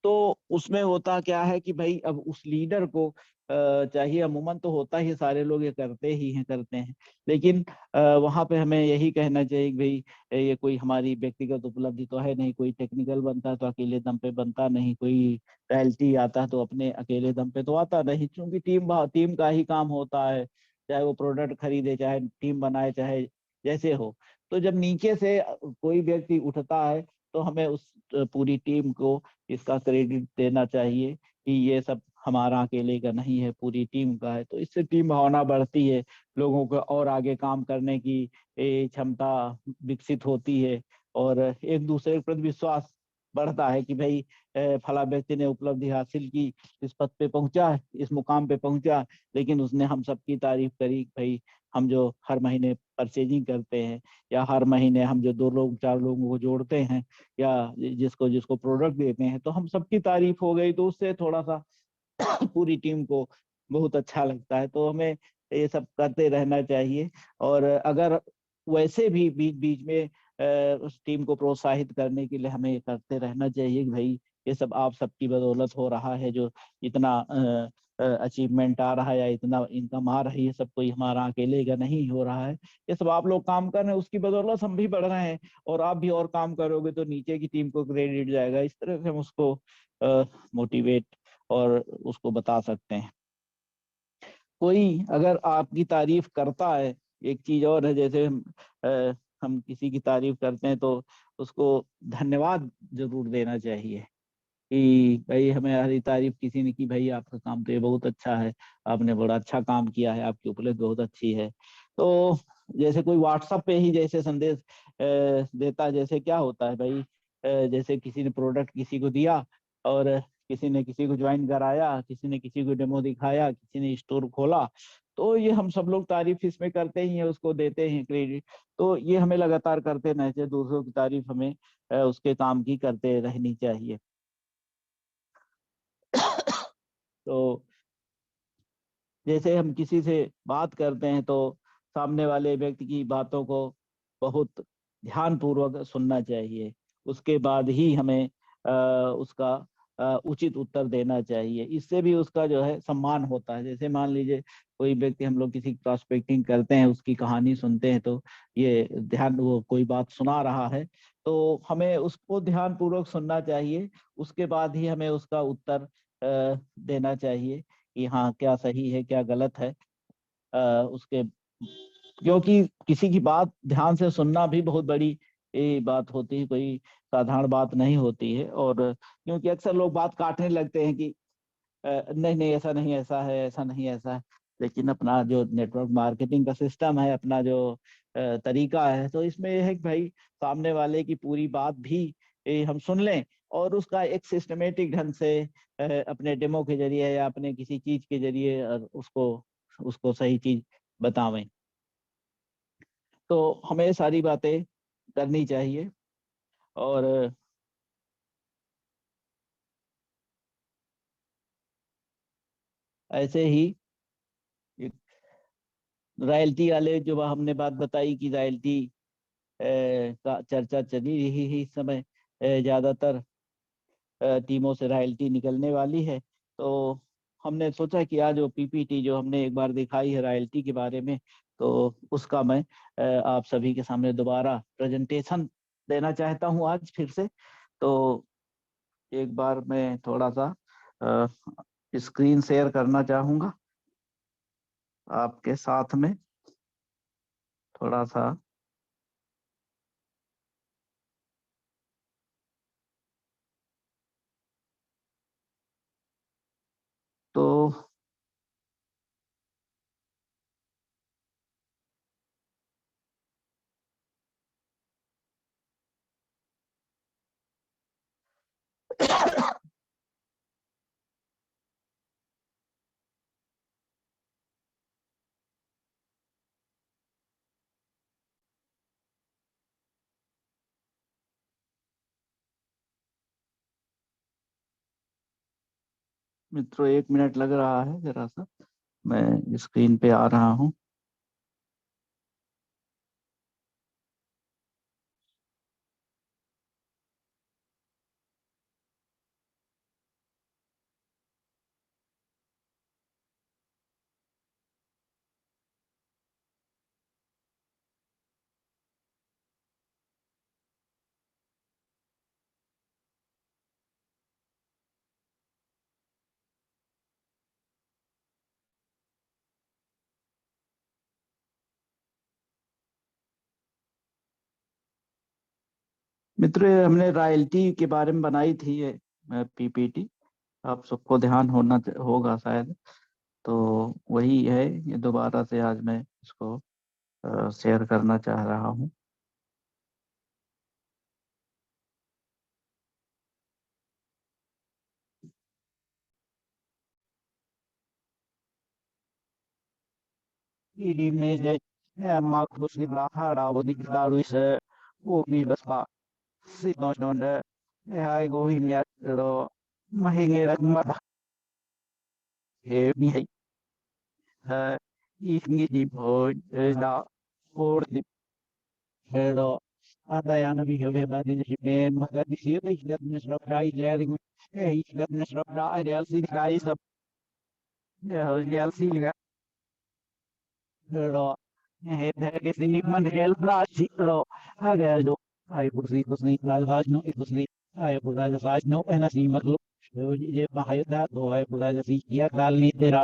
तो उसमें होता क्या है कि भाई अब उस लीडर को चाहिए, अमूमन तो होता ही, सारे लोग ये करते ही हैं, करते हैं, लेकिन वहां पे हमें यही कहना चाहिए कि भाई ये कोई हमारी व्यक्तिगत उपलब्धि तो है नहीं। कोई टेक्निकल बनता है तो अकेले दम पे बनता नहीं, कोई रॉयल्टी आता है तो अपने अकेले दम पे तो आता नहीं, क्योंकि टीम का ही काम होता है। चाहे वो प्रोडक्ट खरीदे, चाहे टीम बनाए, चाहे जैसे हो। तो जब नीचे से कोई व्यक्ति उठता है तो हमें उस पूरी टीम को इसका क्रेडिट देना चाहिए कि ये सब हमारा अकेले का नहीं है, पूरी टीम का है। तो इससे टीम भावना बढ़ती है, लोगों को और आगे काम करने की क्षमता विकसित होती है, और एक दूसरे के प्रति विश्वास बढ़ता है कि भाई फला व्यक्ति ने उपलब्धि हासिल की, इस पद पे पहुंचा, इस मुकाम पे पहुंचा, लेकिन उसने हम सबकी तारीफ करी। भाई हम जो हर महीने परचेजिंग करते हैं, या हर महीने हम जो 2 लोग 4 लोगों को जोड़ते हैं, या जिसको जिसको प्रोडक्ट देते हैं, तो हम सबकी तारीफ हो गई, तो उससे थोड़ा सा पूरी टीम को बहुत अच्छा लगता है। तो हमें ये सब करते रहना चाहिए। और अगर वैसे भी बीच बीच में उस टीम को प्रोत्साहित करने के लिए हमें ये करते रहना चाहिए कि भाई ये सब आप सबकी बदौलत हो रहा है, जो इतना अचीवमेंट आ रहा है या इतना इनकम आ रही है, सब कोई हमारा अकेले का नहीं हो रहा है। ये सब आप लोग काम कर रहे हैं, उसकी बदौलत हम भी बढ़ रहे हैं, और आप भी और काम करोगे तो नीचे की टीम को क्रेडिट जाएगा। इस तरह से हम उसको मोटिवेट और उसको बता सकते हैं। कोई अगर आपकी तारीफ करता है, एक चीज और है, जैसे हम किसी की तारीफ करते हैं तो उसको धन्यवाद जरूर देना चाहिए कि भाई हमारी तारीफ किसी ने की, भाई आपका काम तो ये बहुत अच्छा है, आपने बड़ा अच्छा काम किया है, आपकी उपलब्धि बहुत अच्छी है। तो जैसे कोई व्हाट्सएप पे ही जैसे संदेश देता है, जैसे क्या होता है भाई, जैसे किसी ने प्रोडक्ट किसी को दिया और किसी ने किसी को ज्वाइन कराया, किसी ने किसी को डेमो दिखाया, किसी ने स्टोर खोला, तो ये हम सब लोग तारीफ इसमें करते ही हैं, उसको देते हैं क्रेडिट। तो ये हमें लगातार करते रहना चाहिए, दूसरों की तारीफ हमें उसके काम की करते रहनी चाहिए। तो जैसे हम किसी से बात करते हैं तो सामने वाले व्यक्ति की बातों को बहुत ध्यान पूर्वक सुनना चाहिए, उसके बाद ही हमें उसका उचित उत्तर देना चाहिए। इससे भी उसका जो है सम्मान होता है। जैसे मान लीजिए कोई व्यक्ति, हम लोग किसी प्रॉस्पेक्टिंग करते हैं, उसकी कहानी सुनते हैं, तो ये ध्यान, वो कोई बात सुना रहा है तो हमें उसको ध्यान पूर्वक सुनना चाहिए, उसके बाद ही हमें उसका उत्तर देना चाहिए कि हाँ क्या सही है क्या गलत है। उसके, क्योंकि किसी की बात ध्यान से सुनना भी बहुत बड़ी बात होती है, कोई साधारण बात नहीं होती है। और क्योंकि अक्सर लोग बात काटने लगते हैं कि नहीं नहीं ऐसा नहीं ऐसा है, ऐसा नहीं ऐसा है। लेकिन अपना जो नेटवर्क मार्केटिंग का सिस्टम है, अपना जो तरीका है, तो इसमें यह है कि भाई सामने वाले की पूरी बात भी हम सुन लें और उसका एक सिस्टमेटिक ढंग से अपने डेमो के जरिए या अपने किसी चीज के जरिए उसको उसको सही चीज बतावें। तो हमें सारी बातें करनी चाहिए। और ऐसे ही रॉयल्टी वाले जो हमने बात बताई कि रॉयल्टी का चर्चा चली रही है इस समय, ज्यादातर टीमों से रॉयल्टी निकलने वाली है। तो हमने सोचा कि आज वो पीपीटी जो हमने एक बार दिखाई है रॉयल्टी के बारे में, तो उसका मैं आप सभी के सामने दोबारा प्रेजेंटेशन देना चाहता हूँ आज फिर से। तो एक बार मैं थोड़ा सा स्क्रीन शेयर करना चाहूंगा आपके साथ में, थोड़ा सा। तो मित्रों 1 मिनट लग रहा है जरा सा, मैं स्क्रीन पे आ रहा हूँ। मित्रों ये हमने रॉयल्टी के बारे में बनाई थी ये पीपीटी, आप सबको ध्यान होना होगा शायद। तो वही है, ये दोबारा से आज मैं इसको शेयर करना चाह रहा हूँ। Image Marcus Ibrahara Odigarus Ubi Baspa Sinon I go in yet Mahingera Mata Heavy if needy boy is not for the hero. Adayana be heavy by the man, Magadisi, that Mr. Cry, letting that Mr. Cry, Elsie guys up. Elsie Pero kasi man help rasi pero agado ay po si lalaj no ito si ay po lalaj no ay nasi maglo so di ba kayo da to ay po lalaj si ya kali tera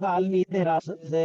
काल नी तेरा से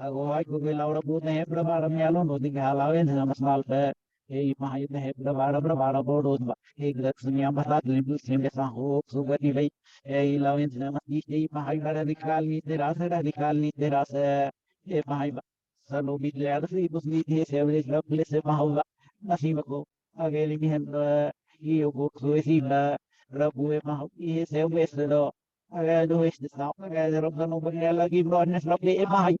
Ako ay ko laura po na hebra para melo no di halawin sa masnal pe e mahayop na hebra para bodo ba e gdak sunya batat limbu sim sa ho sugati bai e ilawin sa mas e mahayop radical ni terasa e mahayop sa lobi le si bus ni he se wele la place mahayop nasiba ko ageli mi hen e o ko so ba rabu e mahayop e se wes do aga do is sa aga rob no bagala gi bro nes rob e mahayop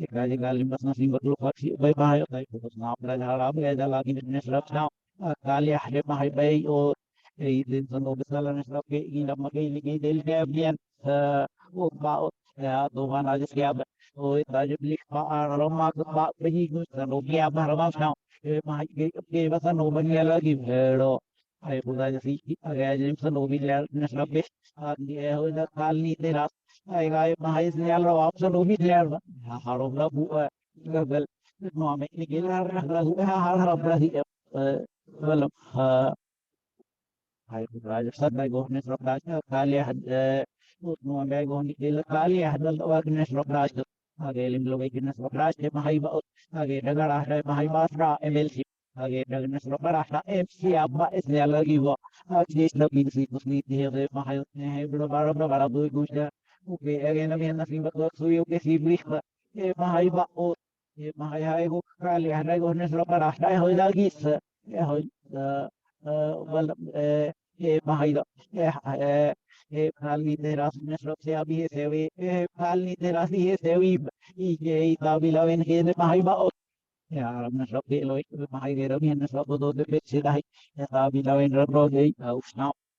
ekali kali mas na singot lu kaksi bay bahaya tay ko na pala harap ay dala kin nesrap na kali ahde mahay bay o ay din sa no bisala nesrap ke ina magay ligay del ke ablian o ba o ya to kan ajas ke ab o tajo lik pa aroma ba bayi ko sa no ke ab aroma na mahay ke basa no bagya lagi pero ay pura jasi agay jim sa no bilal nesrap ke dia ho na kali teras ay gaya mahayos niya raw option umi niya harap na bu level no me ni gila harap na hi walam ay rajasthan ay gohnes rakraj kali had no me gohni gila kali had wagnes rakraj age lim loge gines rakraj ke mahay ba age dagara hay mahay ba ra mlc age dagnes rakraj na mc abba is niya lagi wa age na pinsi kusni he mahayos ne bro bara do gusta Oke, again na miyan na simba ko suyo ke siblis ba mahay ba o mahay hay ko kali hanay ko na sa para dai hoy lagi sa hoy wal mahay da kali teras na sa se abi sewi kali teras hi sewi i tabi lawen ke mahay ba o ya alam na sa ke loy mahay ke rabi na sa do de pet se dai tabi lawen ro de usna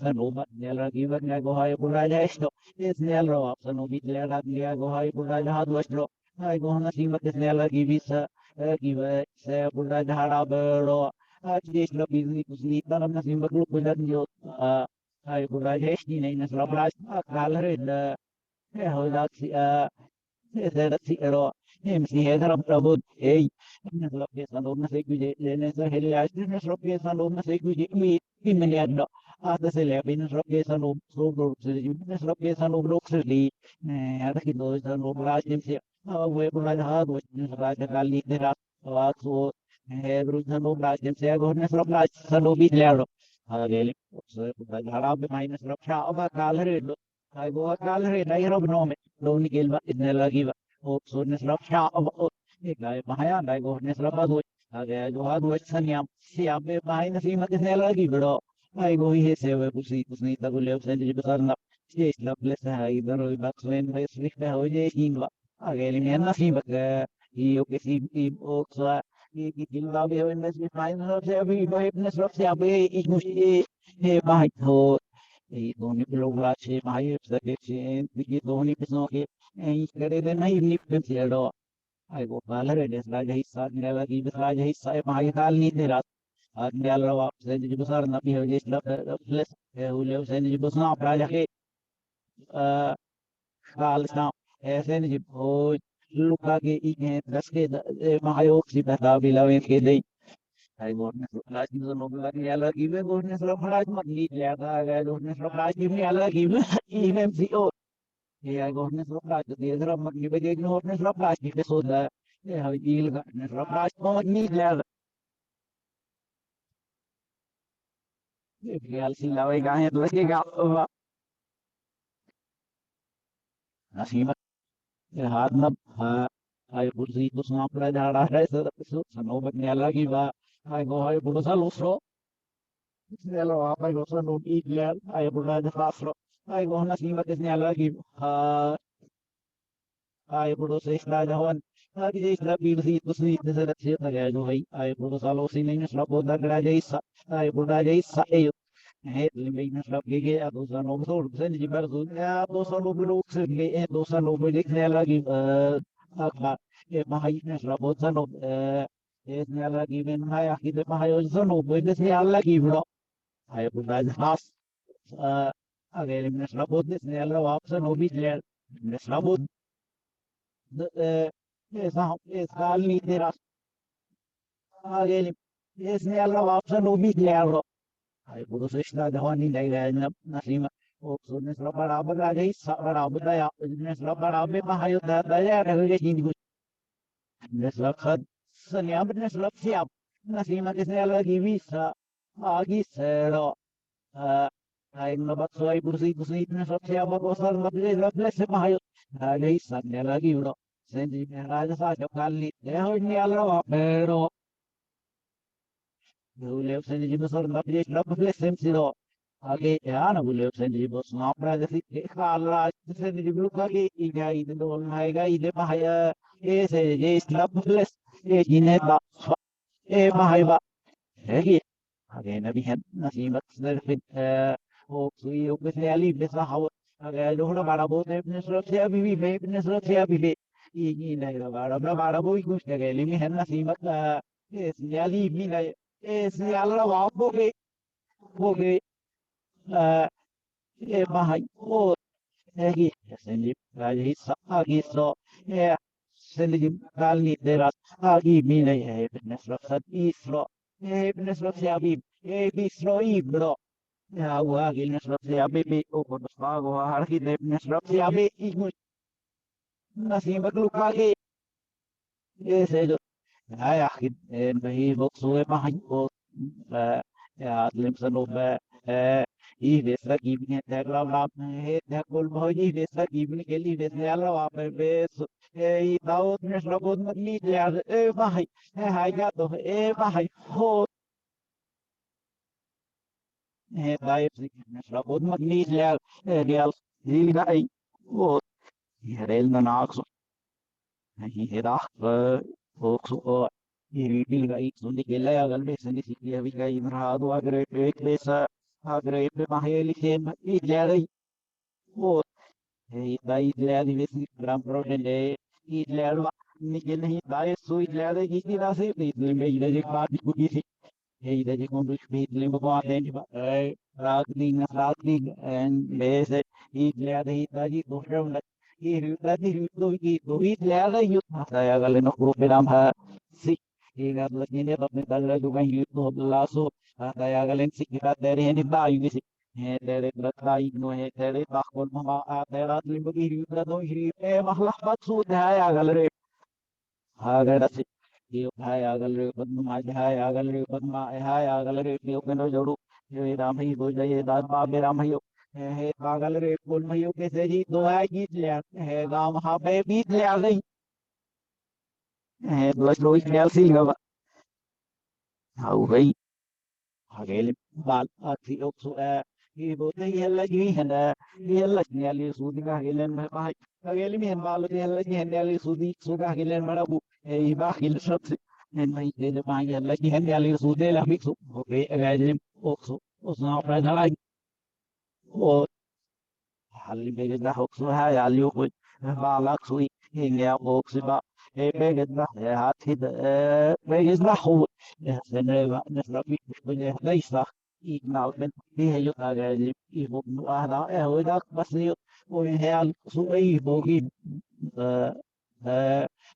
Sanobat nela gibat nga gohay puraja esto es nela ro sano bit nela dia gohay puraja hadu esto ay gohna simat es nela gibisa giba se puraja hara bero ajis lo bizi kusni tanam na simat lu kudat yo ay puraja esti nei na slabraj kalre da holat si Eserci ero MC hedra prabod ei neslo ke sando na seguje nesa helias neslo ke sando na seguje mi meniado ada se le bin neslo ke sando so bro se neslo ke sando bro se li ada ki do sando braj se we braj ha do braj kali tera wa so hebru sando braj se go neslo braj sando bi lero agele se braj harab minus raksha aba kalre do ai go kalre dai rob no me do ni gelba idne lagi so nesrap sha gai bahaya dai go nesrap adu age go adu sanyam si abe bahai na si mak ne lagi bro ai go he se we pusi ta go le sen ji besar na si isla ple sa hai dar oi bak sen bai srik pe ho je ingwa age li men na si bak i o ke si i o sa i kin da be ho nes bi fine no se abi bai nesrap se abe i mus e bahai ho e doni lo la che bahai se ke che di doni pesno ke e kare de nai ni pe do ai go balare des la jahi sa ni la gi bis la jahi sa ma hi kal ni de rat ad ni al wa se ji besar na bi ho jes la plus e hu le se ji bus na pra ja ke kal sa e se ni ho luka ke i ke das ke ma ha yo si ba ta bi la wen ke dei ai go ne la ji no la ni ala gi be go ne so phra ma ni la ga ga go ne so phra ji ni ala gi i nem si o e ai go ne so phra ji de ra ma gi be de no ne so phra ji ke so da e ha il ga ne so phra ma ni la real si la vai ga he to ke ga así हाथ ना आई कुर्सी तो सुना पड़ा जा रहा है sir सनो बकने लगी बा Hai burusa lusro, nelo apa burusa no igler, hai burusa de fasro, hai gona sima kesnya lagi, hai burusa isla jawan, hai di isla birsi tusi desadat siya ya jo hai burusa lo sini nasra boda geraja isa, hai burusa isa ayo, limay nasra gege adosa no so sen jibar so ya adosa no bulu sege adosa no bulu kesnya lagi, akba, mahai nasra boda no, kesnya lagi men hai akhirnya mahai ojo no bulu kesnya lagi bro. Hai burusa fas, agak ini nasra boda kesnya lagi wapsa no bidler, nasra boda esa esa literas ageli esne alla wapsa no bit learo ay puro seshna dawani na nasima o sunnes la baraba ga gei sa baraba da ya nes la barabe ma hayo da ya da ge jindi gus nes la khad sanya nes la fiab nasima kesne alla gi visa agi sero ay na bat so ay kursi nes la fiab ko sar la blesse ma hayo da gei sanya lagi bro senti raja sa kali deho ni alla pero Julio sendiri besar tapi dia sudah beli semsiro. Age ya na Julio sendiri bos ngapra jadi kala sendiri dulu kali iga itu dong harga ide bahaya sendiri sudah beli ini tak bahaya pak. Lagi age nabi hen nasi mat sendiri oh sui oke sekali bisa hawa age dulu bara bo ne nesro sia bibi be nesro sia bibi ini nih bara bo ikus age limi hen nasi mat sekali ini nih alla wapo che mahai o egi sendi gali sa agi so sendi gali deras agi mine business lo sat isro business lo siabi bisro ibro ya wa agi business lo siabi o ko pago hargi business lo siabi igus nasi baklu kagi sejo ya akid bahi bokso mahai o ya lim sanu Ides giving it that love that will boy ides giving Kelly des yellow up a base without Miss Robot Media my I got to my whole diet Miss Robot Media real really die oh here na nax he had folks or he will guide Sundi Killa Galbis and the Vika in Radu Agre place Agre Maheli came Idlari oh Hitler visi gram protende Hitler nikel nahi dae so Hitler de kisi da se Hitler me ida je baat ku kisi ida je kon dush Hitler me baat de ba ragning and base Hitler de ida ji dosra na Hitler de do Hitler de yut saya gale no grup ram ha si ida lagi ne apne dal du kan yut do laso saya gale si kita dari ni ba yu Hetere bratai no hetere bakol mama atera limbugi hira no hiri mahlah batsu dhaya galre agara si dio dhaya galre padma dhaya galre padma dhaya galre dio keno jodu ye ram hi bo jaye dad ba be ram hi he pagal re pun mayu ke se ji do hai git le he gam ha be bit le gai he blas roi khel sil ga hau gai hagel bal ati ok su Ibu hela gini henda hela nyali sudi ka helen ba hageli mi hen balu hela nyali sudi suka helen bara bu iba hil sat hen mai de ba hela nyali sudi la mixu oke agajim oksu osna pra dala o hali be da oksu ha yali ko ba lak sui hinga oksu ba be da hati be da ho sen ba nasra bi be da Ignal ben hiyo agajim ibo nu ahda ho da basni o hel sui bogi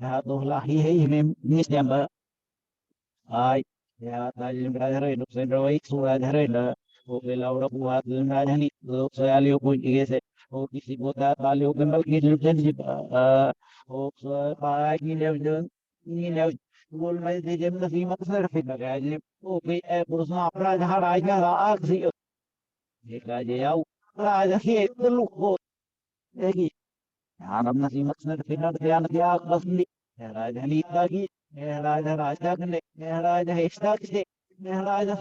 ya to la hi hi mi stemba ai ya ta jim ra re no sen ro ik su ra re na o ke la ora buat na ni lo so ya liu ku ge se o kisi bota ta liu ke mal ki lu chen ji o so ba ki le ni le gol mai de jem na fi mat sar fi na ga ji o ke e bur sa pra ja ra ja ra ak si e ka je ya ra ja ki tu lu ko e ki ya nam na fi mat sar fi na ya na ya bas ni ya ra ja ni ta ki ya ra ja ra ja ne ya ra ja he sta ki ya ra ja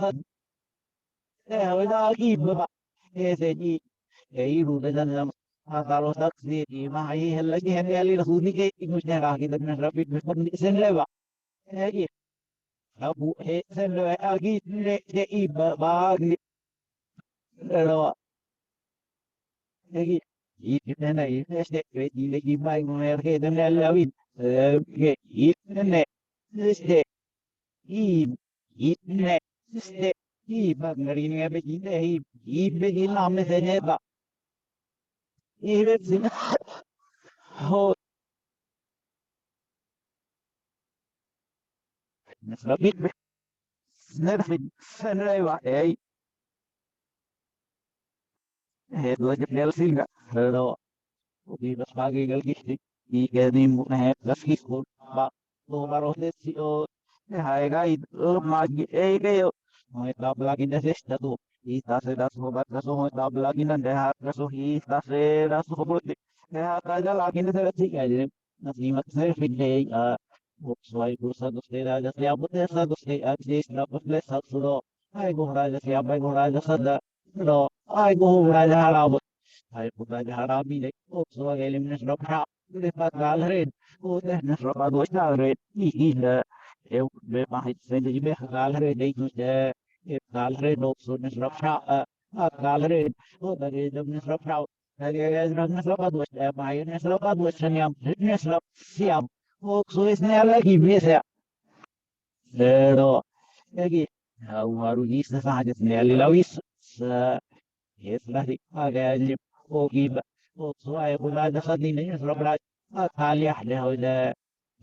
hồi đó cái baba ese ji ei ru de dan atalo taksi di mai lagi hen ali rasuni ke ingusnya ra kita na rapid respond sen leva ei abu he sen leva agi ne de i ba ni ro ei i ne na i este ke di le gi mai mer ke den la win ke i ne este i i ne este i ba ngari ne be ji ne i be gi na me se ne ba i be sin ho rapid nerfin senreva ei dua jendela singa pero di pagi kali di kani muna he gaski ko ba to baro de si o hai gai magi ei ke yo mo tab lagi de sesta tu i ta se das ho bat so ho tab lagi nan de ha so hi ta se das ho bot de ha ta ja lagi de se si ka je na si mat se fit de Swai bursa dos de raja se abot de sa dos de aksis na pusle sa sudo ai go raja se abai go raja sada no ai go raja harabot ai go raja harabi de o so gelim nes rok ha de pat gal red o de nes rok ado sta red i de eu be ma hit se de be gal red de tu de e gal red no so nes rok ha a gal red o de de nes rok ha nes rok ado sta mai nes rok ado sta niam nes rok siam o so es ne ala ki be pero lagi baru bisa saja sendiri lawis lagi agak jip oke soalnya udah ada saat ini serablat kali ada udah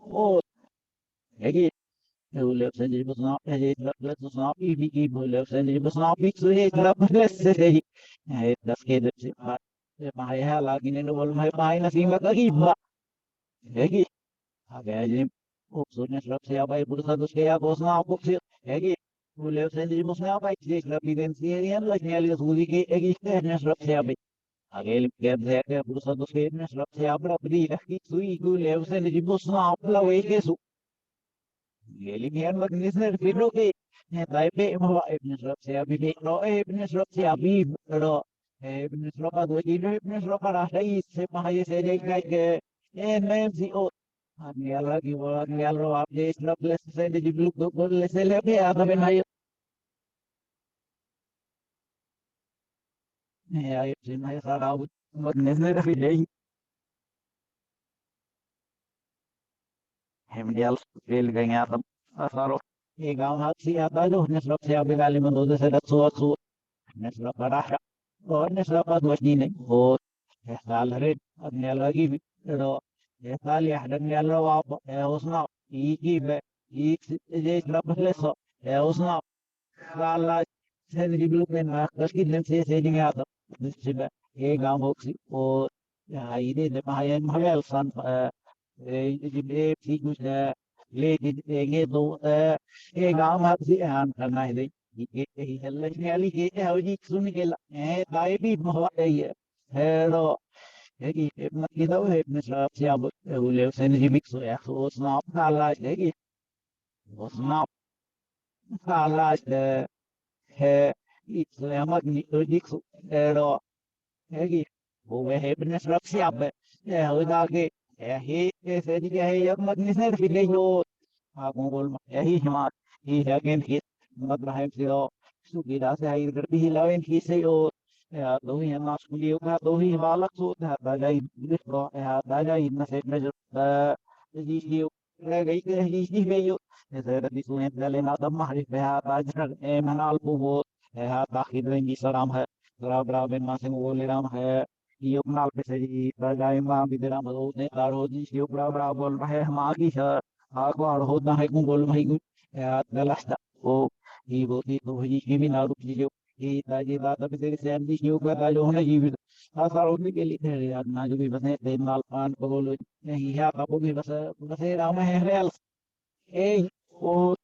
oh lagi Huleb sendiri bersama jadi belas bersama ibu huleb sendiri bersama itu belas belas jadi das kedep sih bahaya lagi nih dulu bahaya nasi mak lagi mbak lagi agak aja maksudnya serap siapa ibu satu saya bos ngapuk sih lagi huleb sendiri bersama apa jadi serap identian lagi nyali suri ke lagi serap siapa agak lebih saya ke ibu satu saya serap siapa beri lagi sui huleb sendiri bersama lawe kesu Gelian magnisner pinuki. Taipe mo ibnisrop siya bibi no ibnisrop siya bib no ibnisrop ado ino ibnisrop para sa isip mahaye sa day kay ke MMCO. Niya lagi mo niya ro update na bless sa day blue do ko le sa lebi ata ben hayo. Niya ayop sin hayo sa raw magnisner pinuki. Hem dial feel ganya tam asaro. Ikaw hati ata do nisrop siya bigali mo do sa datso Nesla Parasha, or Nesla Padwasdine, or Salred, Adnelagi, Ro, Italia, Daniela, Eosna, Ikibe, Eat Lapleso, Eosna, Gala, Sendibuken, Markaski, and saying out of this Chiba, Egam Hoxi, or I did the Mayan Mavel son, Figus, Lady Egedo, Egam Haxi, and Kanai. Nearly get how you soon get a baby more a hello. Eggy, you know, Mr. Siabut, who lives in the mix, was not like Eggy, was not like the hair. It's a magnificent hello. Eggy, who were happiness of Siabut, without it. He is a magnificent video. He again his Abraham Silo, Sukida say be loving his say oh though he not you though he balak so that I Dada in the same measure you he may you this went the Lena the Mahri Bajar Emanal Puvo Tahid in Saram Grabra Ben Masing Woliram Yuknal Pesari Badaima Bidaram Arodi Yukra Bol Magi Akbar Hoda Hekungol Mahigu the last oh he will he giving out he Tajida the Pesari and this Yuka Tajona give Asarodi Kelly Najubi Bane Malpan Polo he had a boogie was a Rama else eh oh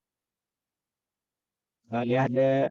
Galiade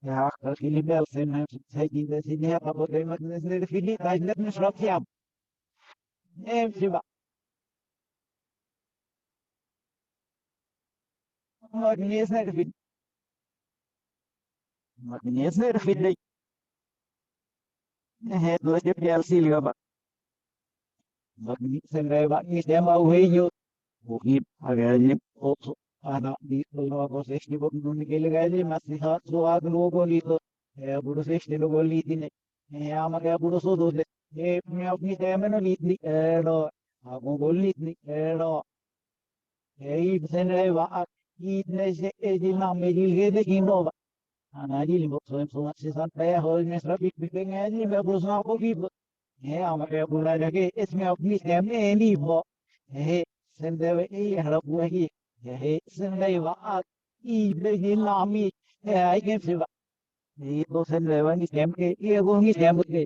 Ja, dat jullie wel zijn, zei die dat ze niet hebben, maar dat is de filie, dat is net een schrapje. Nee, ze maar niet eens naar de filie, maar niet eens naar de filie. Het was de PLC liga, maar niet zijn wij wat niet helemaal hoe je hoe je again also ada di logo se sti bo non ke le gaje mas ni hat so ag logo li to e budo se sti logo li tine e ama ke budo so do e mi apni teme no li ni e no ago golli ni e no e I sen re va I ne se e di na me di ge de kindo va ana di li bo so se san pe ho ne sra big big nge di me budo so ko ki e ama ke budo la ke es mi apni teme ni bo e sen de e hara bu hi sen de va I de ni na mi e ai ke se va e do sen de va ni tem ke e go ni tem ke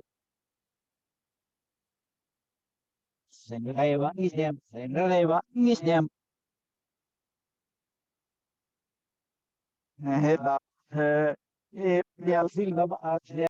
sen de va ni tem sen de va ni tem e da e al sil da va